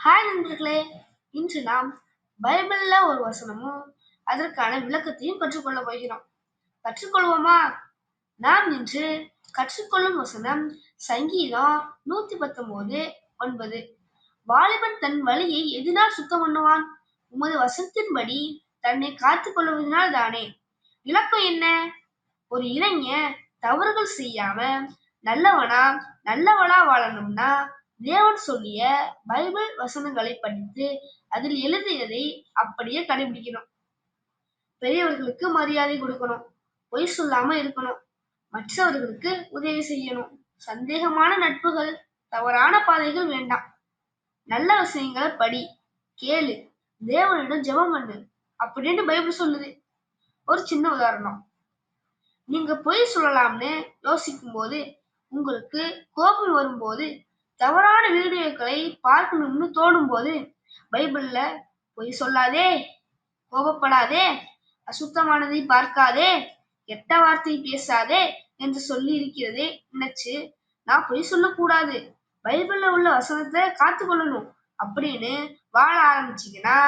Hi நண்பர்களே, இன்று நாம் பைபிள்ல ஒரு வசனமும் அதற்கான விளக்கத்தையும் கற்றுக்கொள்ள போகிறோம். கற்றுக்கொள்வோமா? நாம் இன்று கற்றுக்கொள்ளும் வசனம் சங்கீதம் 119:9. வாலிபன் தன் வழியை எதனால் சுத்தம் பண்ணுவான்? உமது வசனத்தின்படி தன்னை காத்துக் கொள்வதனால் தானே. விளக்கம் என்ன? ஒரு இளைஞன் தவறுகள் செய்யாம நல்லவனா நல்லவளா வாழணும்னா தேவன் சொல்லிய பைபிள் வசனங்களை படித்து அதில் எழுதியதை அப்படியே கடைபிடிக்கணும். பெரியவர்களுக்கு மரியாதை கொடுக்கணும், பொய் சொல்லாம இருக்கணும், மற்றவர்களுக்கு உதவி செய்யணும், சந்தேகமான நட்புகள் தவறான பாதைகள் வேண்டாம். நல்ல விஷயங்களை படி, கேளு, தேவனிடம் ஜெபம் பண்ணு அப்படின்னு பைபிள் சொல்லுது. ஒரு சின்ன உதாரணம், நீங்க பொய் சொல்லலாம்னு யோசிக்கும் போது, உங்களுக்கு கோபம் வரும்போது, தவறான வீடியோக்களை பார்க்கணும்னு தோணும் போது பைபிள்ல பொய் சொல்லாதே, கோபப்படாதே, அசுத்தமானதை பார்க்காதே, கெட்ட வார்த்தை பேசாதே என்று சொல்லி இருக்கிறதே நினைச்சு நான் பொய் சொல்லக்கூடாது, பைபிள்ல உள்ள வசனத்தை காத்து கொள்ளணும் அப்படின்னு வாழ ஆரம்பிச்சீங்கன்னா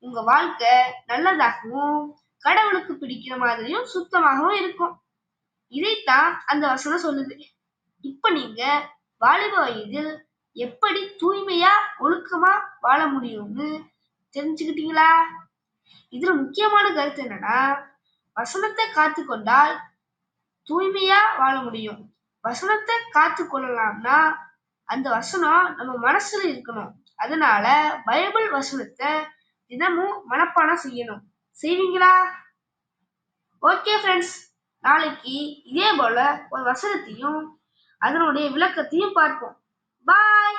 உங்க வாழ்க்கை நல்லதாகவும் கடவுளுக்கு பிடிக்கிற மாதிரியும் சுத்தமாகவும் இருக்கும். இதைத்தான் அந்த வசனம் சொல்லுது. இப்ப நீங்க வாலிப வயதில் எப்படி தூய்மையா ஒழுக்கமா வாழ முடியும்னு தெரிஞ்சுக்கிட்டீங்களா? இதுல முக்கியமான கருத்து என்னன்னா, வசனத்தை காத்து கொண்டால் தூய்மையா வாழ முடியும். வசனத்தை காத்து கொள்ளலாம்னா அந்த வசனம் நம்ம மனசுல இருக்கணும். அதனால பைபிள் வசனத்தை தினமும் மனப்பாடம் செய்யணும். செய்வீங்களா? ஓகே ஃப்ரெண்ட்ஸ், நாளைக்கு இதே போல ஒரு வசனத்தையும் அதனுடைய விளக்கத்தையும் பார்ப்போம். பாய்.